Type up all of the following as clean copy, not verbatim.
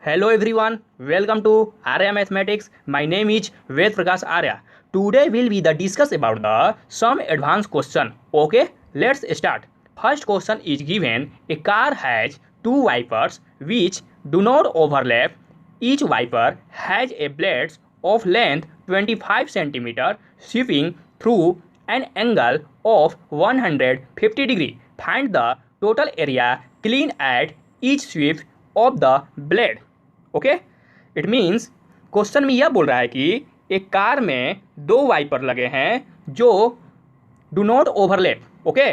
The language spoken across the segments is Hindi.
Hello everyone, welcome to Arya Mathematics. My name is Ved Prakash Arya. Today will be the discuss about the some advanced question. Okay, let's start. First question is given: a car has two wipers which do not overlap. Each wiper has a blade of length 25 cm sweeping through an angle of 150 degree. Find the total area clean at each sweep of the blade. Okay, it means question में यह बोल रहा है कि एक कार में दो वाइपर लगे हैं जो डू नॉट ओवरलैप। ओके,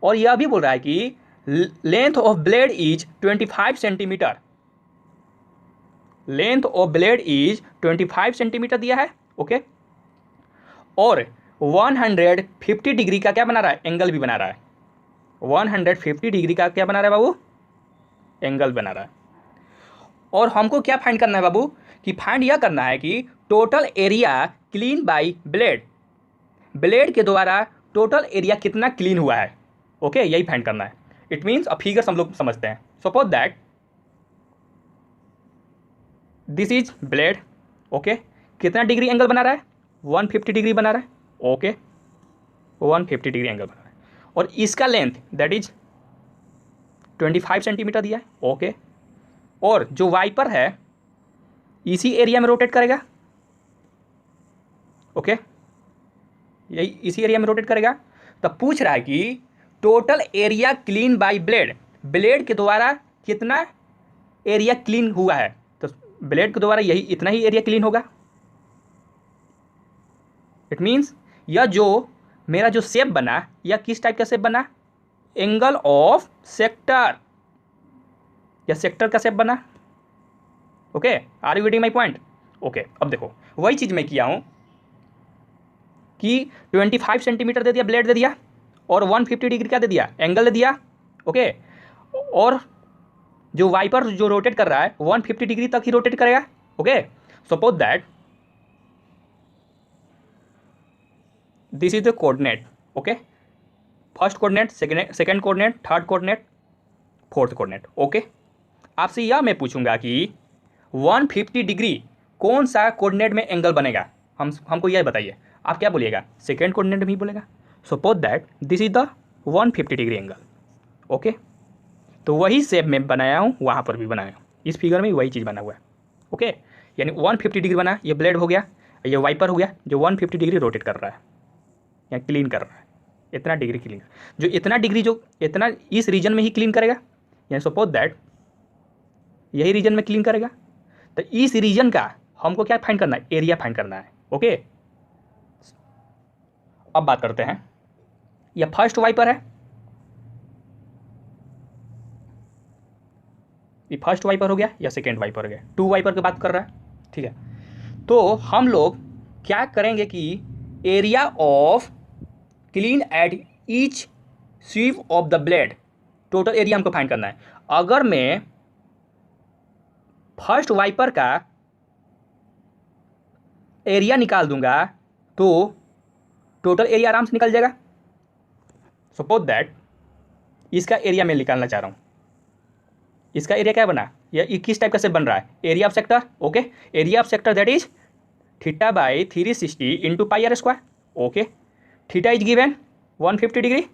और यह भी बोल रहा है कि length of blade is 25 centimetre. Length of blade is 25 centimetre दिया है। ओके, और 150 डिग्री का क्या बना रहा है? एंगल भी बना रहा है। 150 डिग्री का क्या बना रहा है बाबू? एंगल बना रहा है। और हमको क्या फाइंड करना है बाबू? कि फाइंड यह करना है कि total area clean bye blade. Blade के द्वारा टोटल एरिया कितना क्लीन हुआ है। ओके, यही फाइंड करना है। इट मीन्स अब फिगर्स हम लोग समझते हैं। Suppose that this is blade. Okay, कितना डिग्री एंगल बना रहा है? 150 डिग्री बना रहा है। ओके, 150 डिग्री एंगल बना रहा है। और इसका लेंथ दैट इज 25 सेंटीमीटर दिया है। ओके, और जो वाइपर है इसी एरिया में रोटेट करेगा। ओके, यही इसी एरिया में रोटेट करेगा। तब पूछ रहा है कि total area clean bye blade. Blade के द्वारा कितना एरिया क्लीन हुआ है? तो ब्लेड के द्वारा यही इतना ही एरिया क्लीन होगा। इट मीन्स यह जो मेरा जो शेप बना, यह किस टाइप का शेप बना? एंगल ऑफ सेक्टर, या सेक्टर का शेप बना। Okay, are you getting my point? Okay, अब देखो वही चीज मैं किया हूं कि 25 सेंटीमीटर दे दिया, ब्लेड दे दिया, और 150 डिग्री का दे दिया, एंगल दे दिया। ओके, और जो वाइपर जो रोटेट कर रहा है 150 डिग्री तक ही रोटेट करेगा। Okay, suppose that this is the coordinate. Okay, first coordinate, second coordinate, third coordinate, fourth coordinate. Okay, आपसे यह मैं पूछूंगा कि 150 डिग्री कौन सा कोऑर्डिनेट में एंगल बनेगा? हमको यह बताइए। आप क्या बोलिएगा? सेकेंड कोऑर्डिनेट में ही बोलेगा। Suppose that this is the 150 degree angle. Okay, तो वही शेप में बनाया हूँ, वहाँ पर भी बनाया हूँ। इस फिगर में वही चीज़ बना हुआ है। ओके, यानी 150 डिग्री बना, ये ब्लेड हो गया, ये वाइपर हो गया जो 150 डिग्री रोटेट कर रहा है या क्लीन कर रहा है। इतना डिग्री क्लीन, जो इतना डिग्री जो इतना इस रीजन में ही क्लीन करेगा, यानी सपोज दैट यही रीजन में क्लीन करेगा। तो इस रीजन का हमको क्या फाइंड करना है? एरिया फाइंड करना है। ओके, अब बात करते हैं। यह फर्स्ट वाइपर है, ये फर्स्ट वाइपर हो गया या सेकेंड वाइपर हो गया? टू वाइपर की बात कर रहा है। ठीक है, तो हम लोग क्या करेंगे कि area of clean at each sweep of the blade, total area हमको फाइंड करना है। अगर मैं फर्स्ट वाइपर का एरिया निकाल दूंगा तो टोटल एरिया आराम से निकल जाएगा। सपोज दैट इसका एरिया मैं निकालना चाह रहा हूं। इसका एरिया क्या बना? यह किस टाइप का से बन रहा है? Area of sector. Okay, area of sector that is theta by 360 into pi are square. Okay, theta is given 150 degree,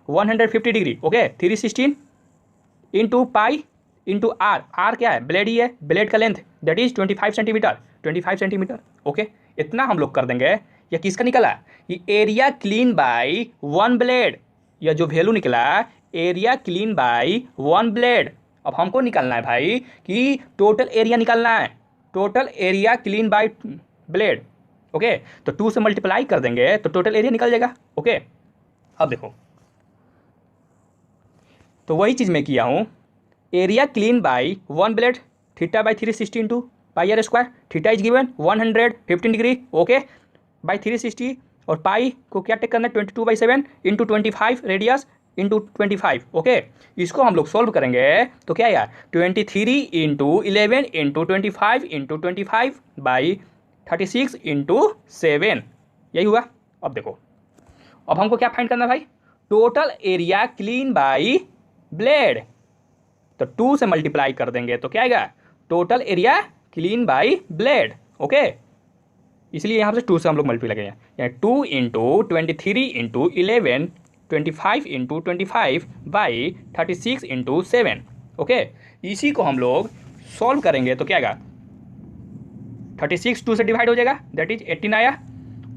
150 degree. Okay, 316 into pi into r. R क्या है? ब्लेड ही है। ब्लेड का length that is 25 centimetre, 25 centimetre. Okay, इतना हम लोग कर देंगे। या किसका निकला? ये area clean by one blade, या जो वैल्यू निकला area clean by one blade. अब हमको निकालना है भाई कि टोटल एरिया निकालना है, total area clean bye blade. Okay, तो 2 से मल्टीप्लाई कर देंगे तो टोटल एरिया निकल जाएगा। ओके, अब देखो तो वही चीज़ मैं किया हूँ। Area clean by one blade, theta by 360 into pi are square. Theta is given 115 degree. Okay, by 360, और पाई को क्या टेक करना है? 22/7 इंटू 25 रेडियस इंटू 25। ओके, इसको हम लोग सॉल्व करेंगे तो क्या यार 23 into 11 into 25 into 25 by 36 into 7, यही हुआ। अब देखो, अब हमको क्या फाइंड करना है भाई? Total area clean by blade. तो 2 से मल्टीप्लाई कर देंगे तो क्या आएगा? Total area clean by blade. Okay, इसलिए यहाँ से 2 से हम लोग मल्टीप्लाई करेंगे, 2 into 23 into 11 25 into 25 by 36 into 7। Okay, इसी को हम लोग सॉल्व करेंगे तो क्या आएगा, 36 2 से डिवाइड हो जाएगा, दैट इज 18 आया।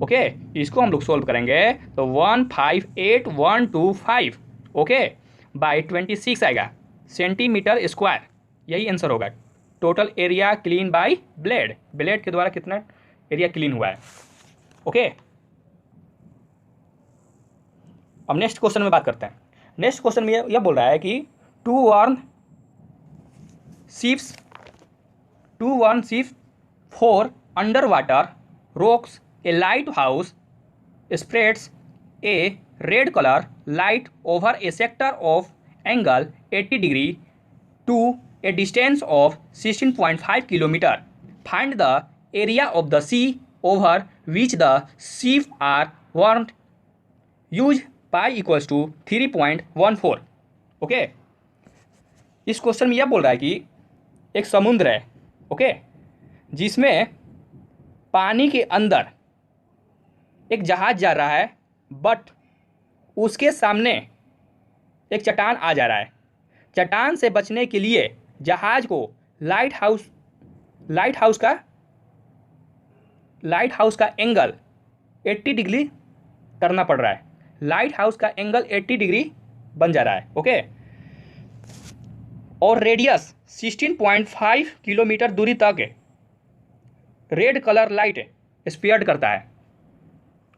ओके, इसको हम लोग सॉल्व करेंगे तो 158125 ओके बाई 26 आएगा सेंटीमीटर स्क्वायर, यही आंसर होगा। Total area clean by blade, blade के द्वारा कितना एरिया क्लीन हुआ है। ओके, अब नेक्स्ट क्वेश्चन में बात करते हैं। नेक्स्ट क्वेश्चन में यह बोल रहा है कि to warn ships for underwater rocks a lighthouse spreads a red colour light over a sector of angle 80 degree to a distance of 16.5 kilometre. Find the area of the sea over which the ship are warned. Use pi equals to 3.14। Okay, इस क्वेश्चन में यह बोल रहा है कि एक समुद्र है, ओके, जिसमें पानी के अंदर एक जहाज जा रहा है, बट उसके सामने एक चट्टान आ जा रहा है। चट्टान से बचने के लिए जहाज को लाइट हाउस का एंगल 80 डिग्री करना पड़ रहा है। लाइट हाउस का एंगल 80 डिग्री बन जा रहा है। ओके, और रेडियस 16.5 किलोमीटर दूरी तक रेड कलर लाइट स्पेयर्ड करता है।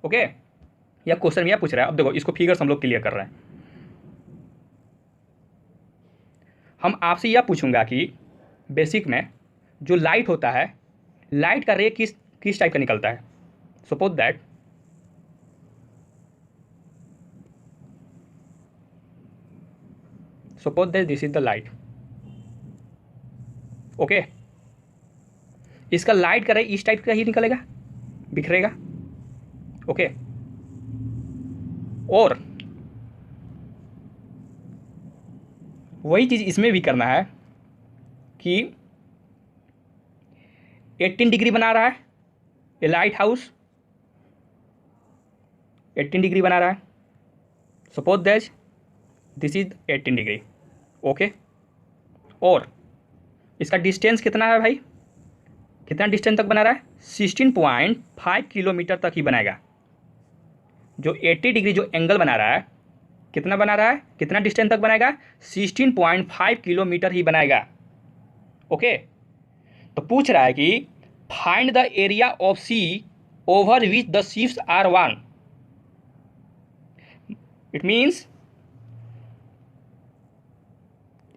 ओके, यह क्वेश्चन यह पूछ रहा है। अब देखो, इसको फिगर्स हम लोग क्लियर कर रहे हैं। हम आपसे यह पूछूंगा कि बेसिक में जो लाइट होता है, लाइट का रे किस टाइप का निकलता है। Suppose that this is the light. Okay, इसका लाइट का रे इस टाइप का ही निकलेगा, बिखरेगा। ओके, और वही चीज़ इसमें भी करना है कि 18 डिग्री बना रहा है ये लाइट हाउस, 18 डिग्री बना रहा है। Suppose that this is 18 degree. Okay, और इसका डिस्टेंस कितना है भाई, कितना डिस्टेंस तक बना रहा है, 16.5 किलोमीटर तक ही बनाएगा। जो 80 डिग्री जो एंगल बना रहा है, कितना बना रहा है, कितना डिस्टेंस तक बनाएगा, 16.5 किलोमीटर ही बनाएगा। ओके, तो पूछ रहा है कि find the area of sea over which the ships are वन। इट मीन्स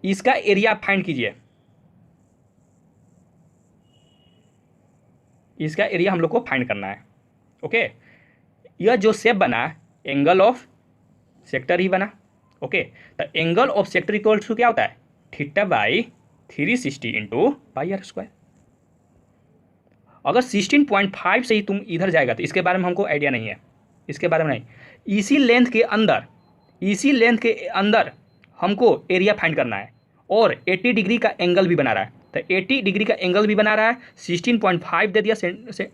इसका एरिया फाइंड कीजिए। इसका एरिया हम लोग को फाइंड करना है। ओके, यह जो शेप बना एंगल ऑफ सेक्टर ही बना। ओके, तो angle of sector equal to क्या होता है, theta by 360 into pi are square. अगर 16.5 से ही तुम इधर जाएगा तो इसके बारे में हमको आइडिया नहीं है, इसके बारे में नहीं। इसी लेंथ के अंदर हमको एरिया फाइंड करना है, और 80 डिग्री का एंगल भी बना रहा है। तो 80 डिग्री का एंगल भी बना रहा है, 16.5 दे दिया,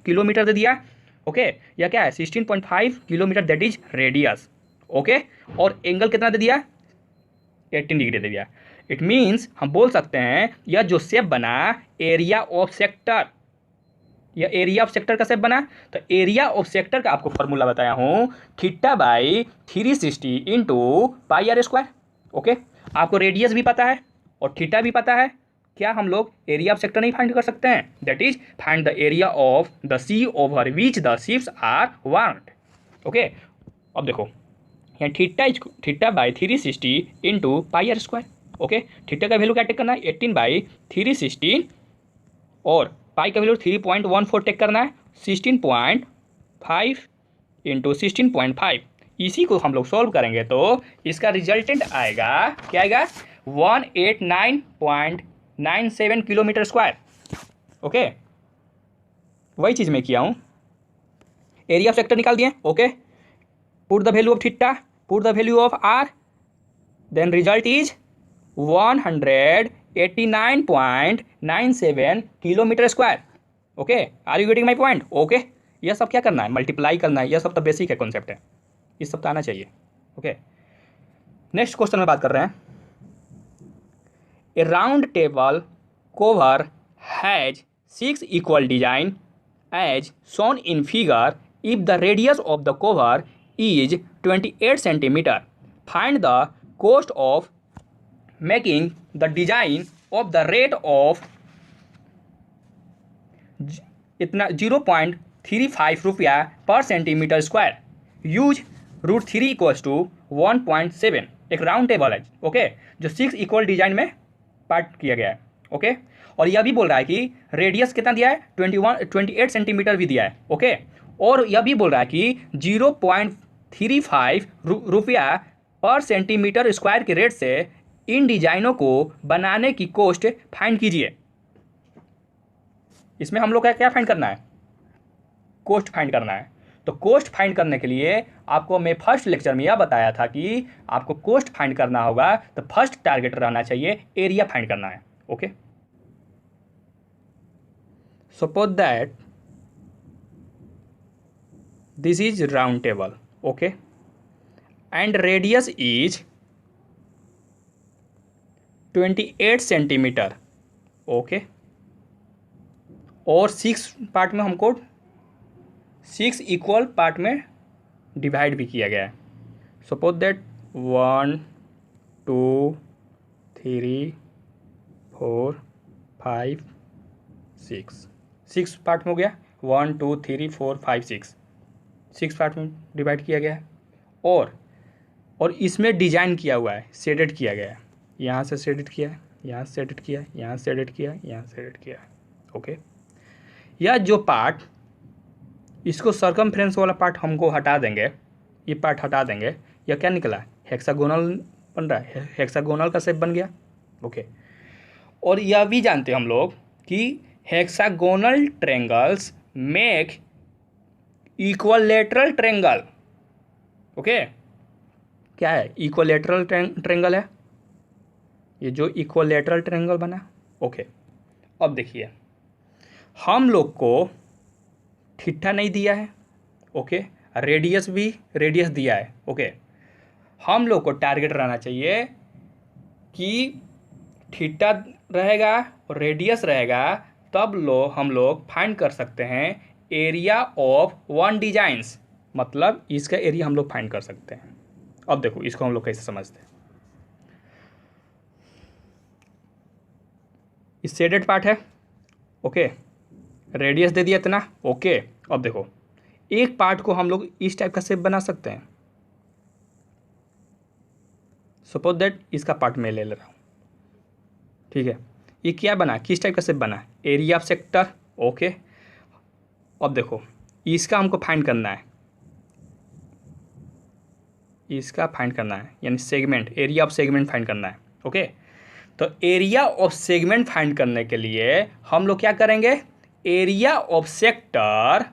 किलोमीटर दे दिया। ओके, यह क्या है, 16.5 kilometre, that is radius. Okay, और एंगल कितना दे दिया, 18 डिग्री दे दिया। इट मीन्स हम बोल सकते हैं यह जो शेप बना एरिया ऑफ सेक्टर, यह एरिया ऑफ सेक्टर का शेप बना। तो एरिया ऑफ सेक्टर का आपको फॉर्मूला बताया हूँ, theta by 360 into pi are square. Okay, आपको रेडियस भी पता है और थीटा भी पता है, क्या हम लोग एरिया ऑफ सेक्टर नहीं फाइंड कर सकते हैं, that is find the area of the sea over which the ships are warned. Okay, अब देखो यहाँ theta by 360 into pi are square. Okay, theta का वैल्यू क्या टेक करना है, 18 बाई 360, और पाई का वैल्यू 3.14 टेक करना है, 16.5 इंटू 16.5। इसी को हम लोग सॉल्व करेंगे तो इसका रिजल्टेंट आएगा, क्या आएगा, 189.97 किलोमीटर स्क्वायर। ओके, वही चीज़ मैं किया हूँ, एरिया ऑफ सेक्टर निकाल दिए। Okay, put the value of theta, put the value of r, then result is 89.97 kilometre square. Okay, are you getting my point? Okay, यह सब क्या करना है, मल्टीप्लाई करना है, यह सब तो बेसिक है, कॉन्सेप्ट है, इस सब तो आना चाहिए। ओके, नेक्स्ट क्वेश्चन में बात कर रहे हैं। A round table cover has 6 equal design as shown in figure. If the radius of the cover is 28 centimeter, find the cost of making the design of the rate of इतना 0.35 रुपया पर centimetre square. Use √3 equals to 1.7। एक राउंड टेबल है, ओके, जो 6 इक्वल डिजाइन में पार्ट किया गया है। ओके, और यह भी बोल रहा है कि रेडियस कितना दिया है, 28 सेंटीमीटर भी दिया है। ओके, और यह भी बोल रहा है कि 0.35 रुपया पर सेंटीमीटर स्क्वायर के रेट से इन डिजाइनों को बनाने की कॉस्ट फाइंड कीजिए। इसमें हम लोग का क्या फाइंड करना है, कॉस्ट फाइंड करना है। तो कॉस्ट फाइंड करने के लिए आपको मैं फर्स्ट लेक्चर में यह बताया था कि आपको कॉस्ट फाइंड करना होगा तो फर्स्ट टारगेट रहना चाहिए एरिया फाइंड करना है। Okay, suppose that this is round table, okay, and radius is 28 centimetre. Okay, और 6 पार्ट में हमको 6 इक्वल पार्ट में डिवाइड भी किया गया है। सपोज दैट 1 2 3 4 5 6 पार्ट में हो गया। 1 2 3 4 5 6 पार्ट में डिवाइड किया गया है। और इसमें डिजाइन किया हुआ है, शेडेड किया गया है। यहाँ से शेडेड किया है, यहाँ से शेडेड किया है, यहाँ से शेडेड किया है, यहाँ से शेडेड किया है। ओके, यह जो पार्ट, इसको सर्कमफ्रेंस वाला पार्ट हमको हटा देंगे, ये पार्ट हटा देंगे। यह क्या निकला, हेक्सागोनल बन रहा है, हेक्सागोनल का शेप बन गया। ओके, और यह भी जानते हैं हम लोग कि hexagonal triangles make equilateral triangle. Okay, क्या है इक्वलेटरल ट्रेंगल है, ये जो इक्वलेटरल ट्रेंगल बना। ओके, अब देखिए हम लोग को थीटा नहीं दिया है। ओके, रेडियस दिया है। ओके, हम लोग को टारगेट रहना चाहिए कि थीटा रहेगा और रेडियस रहेगा, तब हम लोग फाइंड कर सकते हैं एरिया ऑफ वन डिजाइंस, मतलब इसका एरिया हम लोग फाइंड कर सकते हैं। अब देखो इसको हम लोग कैसे समझते हैं। इस शेडेड पार्ट है, ओके, रेडियस दे दिया इतना। ओके, अब देखो एक पार्ट को हम लोग इस टाइप का शेप बना सकते हैं। सपोज दैट इसका पार्ट मैं ले रहा हूँ, ठीक है, ये क्या बना, किस टाइप का शेप बना, एरिया ऑफ सेक्टर। ओके, अब देखो इसका हमको फाइंड करना है, इसका फाइंड करना है, यानी segment, area of segment find करना है। ओके, तो एरिया ऑफ सेगमेंट फाइंड करने के लिए हम लोग क्या करेंगे, area of sector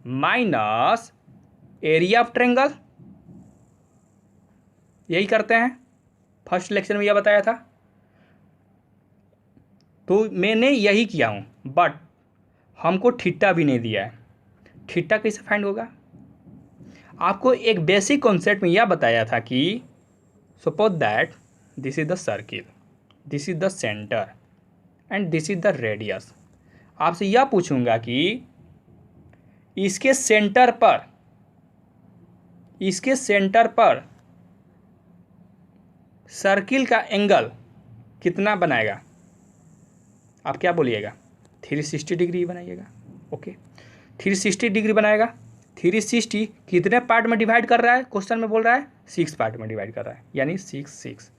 minus area of triangle, यही करते हैं। फर्स्ट लेक्चर में यह बताया था, तो मैंने यही किया हूं, बट हमको थीटा भी नहीं दिया है। थीटा कैसे फाइंड होगा, आपको एक बेसिक कॉन्सेप्ट में यह बताया था कि suppose that this is the circle, this is the centre and this is the radius. आपसे यह पूछूंगा कि इसके सेंटर पर सर्किल का एंगल कितना बनाएगा, आप क्या बोलिएगा, 360 डिग्री बनाइएगा। ओके, 360 डिग्री बनाएगा। 360 कितने पार्ट में डिवाइड कर रहा है, क्वेश्चन में बोल रहा है 6 पार्ट में डिवाइड कर रहा है, यानी 6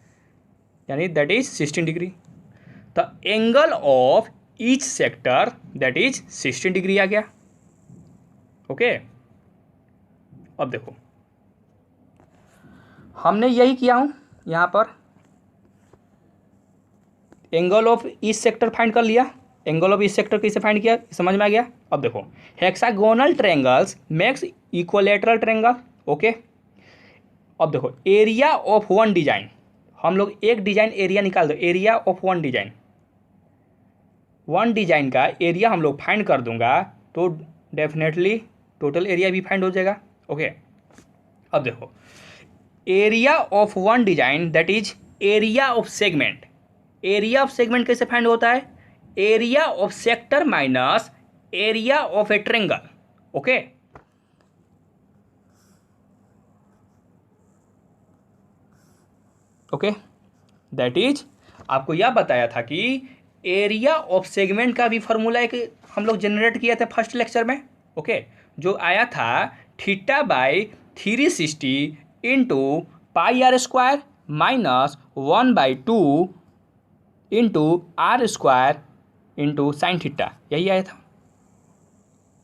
यानी दैट इज 16 डिग्री। तो angle of each sector that is 16 डिग्री आ गया। ओके, अब देखो हमने यही किया हूं, यहां पर angle of each sector find कर लिया। एंगल ऑफ ईच सेक्टर कैसे फाइंड किया, समझ में आ गया। अब देखो hexagonal triangles makes equilateral triangle. Okay, अब देखो एरिया ऑफ वन डिजाइन, हम लोग एक डिजाइन एरिया निकाल दो, area of one design, one design का एरिया हम लोग फाइंड कर दूंगा तो डेफिनेटली टोटल एरिया भी फाइंड हो जाएगा। ओके, अब देखो area of one design that is area of segment, area of segment कैसे फाइंड होता है, area of sector minus area of a triangle. Okay, okay that is आपको यह बताया था कि एरिया ऑफ सेगमेंट का भी फॉर्मूला एक हम लोग जनरेट किया था फर्स्ट लेक्चर में। ओके, जो आया था theta by 360 into pi are square minus 1/2 into r square into sine theta, यही आया था,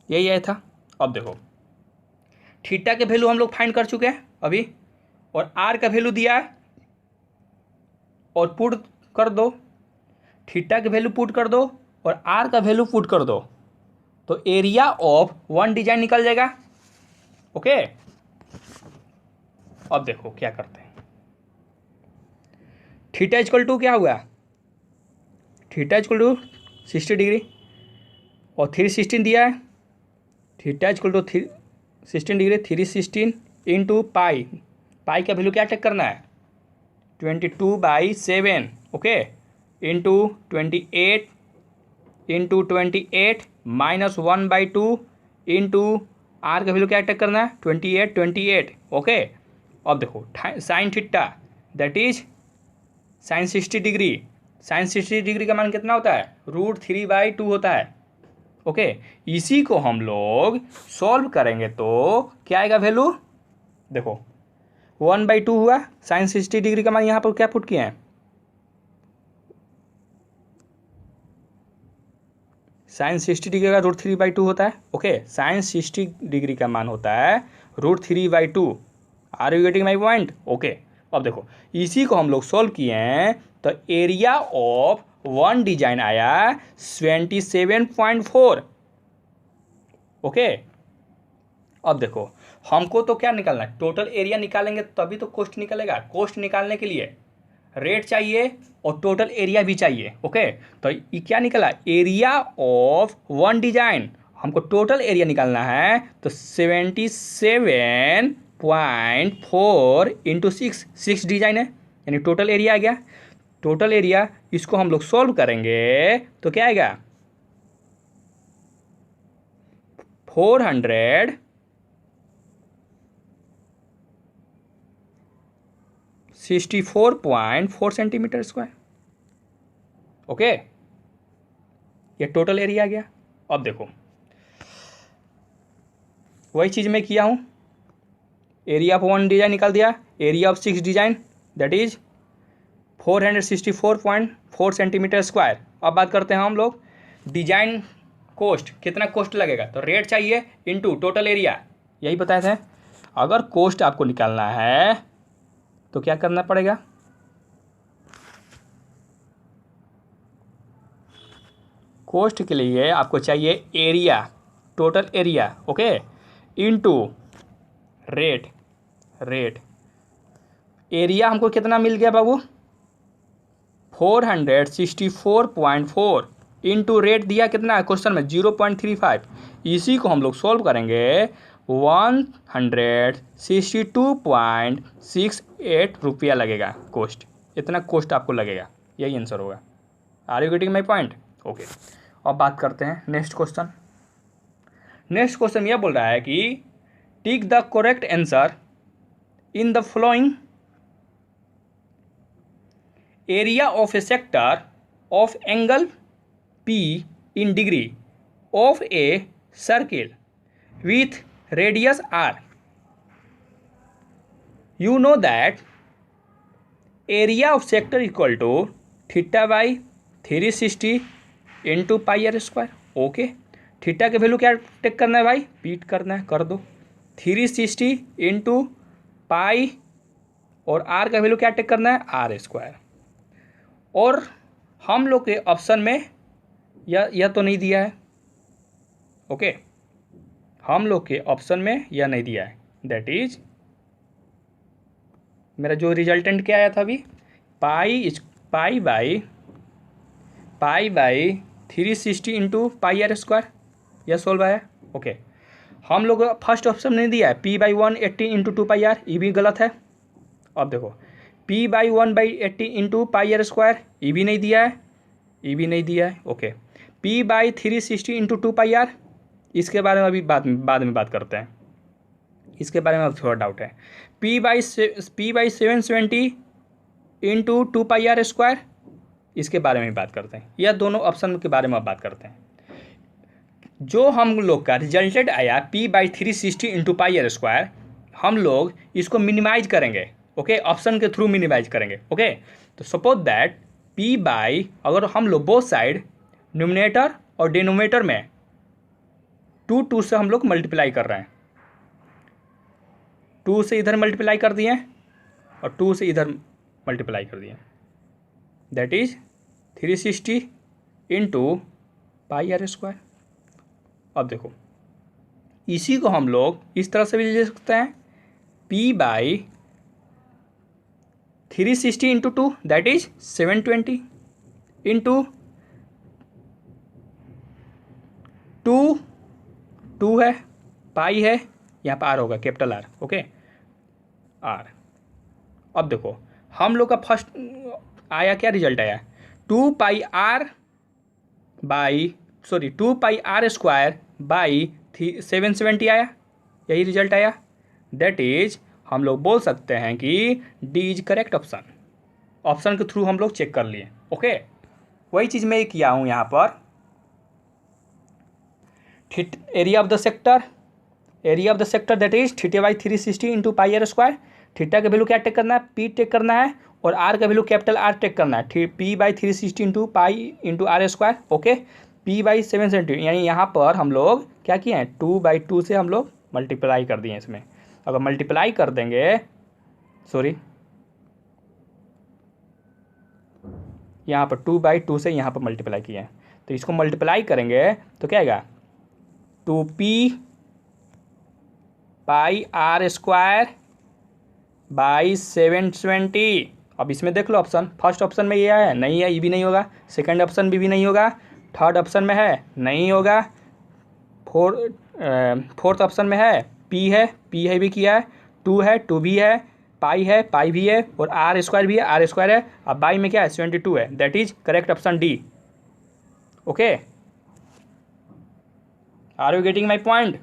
यही आया था। अब देखो थीटा के वैल्यू हम लोग फाइंड कर चुके हैं अभी, और आर का वैल्यू दिया है और पुट कर दो, थीटा के वैल्यू पुट कर दो और आर का वैल्यू पुट कर दो, तो एरिया ऑफ वन डिजाइन निकल जाएगा। ओके, अब देखो क्या करते हैं, थीटा इक्वल टू क्या हुआ, थीटा इक्वल टू 60 डिग्री और 316 दिया है, theta equal to 16 degree 316 into pi, pi का वैल्यू क्या टेक करना है 22/7। Okay, into 28 into 28 minus 1/2 into R का वैल्यू क्या टेक करना है 28। ओके, अब देखो sine theta that is sine 60 degree, sine 60 degree का मान कितना होता है √3/2 होता है। ओके, इसी को हम लोग सॉल्व करेंगे तो क्या आएगा वैल्यू, देखो 1/2 हुआ, साइन 60 डिग्री का मान यहाँ पर क्या पुट किए हैं, साइन 60 डिग्री का √3/2 होता है। ओके, साइन 60 डिग्री का मान होता है √3/2। Are you getting my point? Okay, अब देखो इसी को हम लोग सॉल्व किए हैं तो एरिया ऑफ वन डिजाइन आया 27.4। ओके, अब देखो हमको तो क्या निकालना है, टोटल एरिया निकालेंगे तभी तो कोस्ट निकलेगा, कोस्ट निकालने के लिए रेट चाहिए और टोटल एरिया भी चाहिए। ओके, तो ये क्या निकला, एरिया ऑफ वन डिजाइन, हमको टोटल एरिया निकालना है तो 77.4 इंटू 6 डिजाइन है, यानी टोटल एरिया आ गया। टोटल एरिया इसको हम लोग सॉल्व करेंगे तो क्या आएगा 464.4 सेंटीमीटर स्क्वायर। ओके, ये टोटल एरिया आ गया। अब देखो वही चीज़ मैं किया हूँ, एरिया ऑफ वन डिजाइन निकाल दिया, area of 6 design that is 464.4 centimetre square. अब बात करते हैं हम लोग डिजाइन कोस्ट, कितना कोस्ट लगेगा, तो रेट चाहिए इनटू टोटल एरिया, यही बताए थे। अगर कोस्ट आपको निकालना है तो क्या करना पड़ेगा, कोस्ट के लिए आपको चाहिए area, total area. Okay, into rate, rate area हमको कितना मिल गया बाबू 464.4 इंटू रेट दिया कितना है क्वेश्चन में 0.35, इसी को हम लोग सॉल्व करेंगे 162.68 रुपया लगेगा कोस्ट, इतना कोस्ट आपको लगेगा, यही आंसर होगा। Are you getting my point? Okay, अब बात करते हैं नेक्स्ट क्वेश्चन। नेक्स्ट क्वेश्चन यह बोल रहा है कि tick the correct answer in the following area of A sector of angle P in degree of a circle with radius R. You know that area of sector equal to theta by 360 into pi r square. Okay, theta के वैल्यू क्या टेक करना है भाई, पीट करना है, कर दो 360 इंटू पाई और आर का वैल्यू क्या टेक करना है आर स्क्वायर। और हम लोग के ऑप्शन में यह तो नहीं दिया है। ओके, हम लोग के ऑप्शन में यह नहीं दिया है, दैट इज मेरा जो रिजल्टेंट क्या आया था अभी, pi by 360 into pi are square, यह सोल्व आया। ओके, हम लोग फर्स्ट ऑप्शन नहीं दिया है P/180 इंटू 2 पाई आर, ये भी गलत है। अब देखो P/1/80 into pi are square, ये भी नहीं दिया है, ये भी नहीं दिया है। Okay, P/360 into 2 pi are, इसके बारे में अभी बाद में बात करते हैं, इसके बारे में अब थोड़ा डाउट है। P/770 into 2 pi are square, इसके बारे में बात करते हैं। यह दोनों ऑप्शन के बारे में अब बात करते हैं। जो हम लोग का रिजल्टेड आया P/360 into pi are square, हम लोग इसको मिनिमाइज करेंगे। ओके, ऑप्शन के थ्रू मिनिमाइज करेंगे। ओके, तो सपोज दैट अगर हम लोग बोथ साइड न्यूमिनेटर और डिनोमिनेटर में 2 से हम लोग मल्टीप्लाई कर रहे हैं, 2 से इधर मल्टीप्लाई कर दिए और 2 से इधर मल्टीप्लाई कर दिए, that is 360 into pi are square. अब देखो, इसी को हम लोग इस तरह से भी ले सकते हैं, P/360 into 2, that is 720 into 2 है, पाई है, यहाँ पर आर होगा, कैपिटल आर। Okay, are. अब देखो हम लोग का फर्स्ट आया, क्या रिजल्ट आया, 2 पाई आर स्क्वायर बाई 770 आया, यही रिजल्ट आया। दैट इज हम लोग बोल सकते हैं कि D is correct option. Option के थ्रू हम लोग चेक कर लिए। ओके, वही चीज़ मैं किया हूँ यहाँ पर। Area of the sector that is θ/360 into pi are square. Theta का वैल्यू क्या टेक करना है, पी टेक करना है, और आर का वैल्यू कैपिटल आर टेक करना है, P/360 into pi into r square. Okay, P/770, यानी यहाँ पर हम लोग क्या किए हैं, 2/2 से हम लोग मल्टीप्लाई कर दिए इसमें। अगर मल्टीप्लाई कर देंगे, यहाँ पर 2/2 से यहाँ पर मल्टीप्लाई किए हैं, तो इसको मल्टीप्लाई करेंगे तो क्या आएगा, 2P/r स्क्वायर बाई 720। अब इसमें देख लो ऑप्शन, फर्स्ट ऑप्शन में ये है, नहीं है, ये भी नहीं होगा। सेकंड ऑप्शन भी नहीं होगा। थर्ड ऑप्शन में है, नहीं होगा। फोर्थ ऑप्शन में है, P है भी किया है, 2 है, 2 भी है, पाई भी है, और आर स्क्वायर भी है, आर स्क्वायर है। अब बाई में क्या है, 72 है, that is correct option D. Okay, are you getting my point?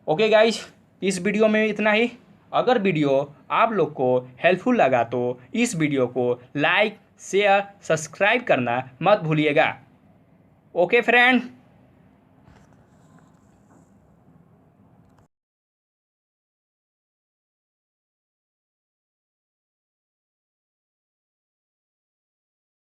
Okay guys, इस वीडियो में इतना ही। अगर वीडियो आप लोग को हेल्पफुल लगा तो इस वीडियो को लाइक, शेयर, सब्सक्राइब करना मत भूलिएगा। Okay friend.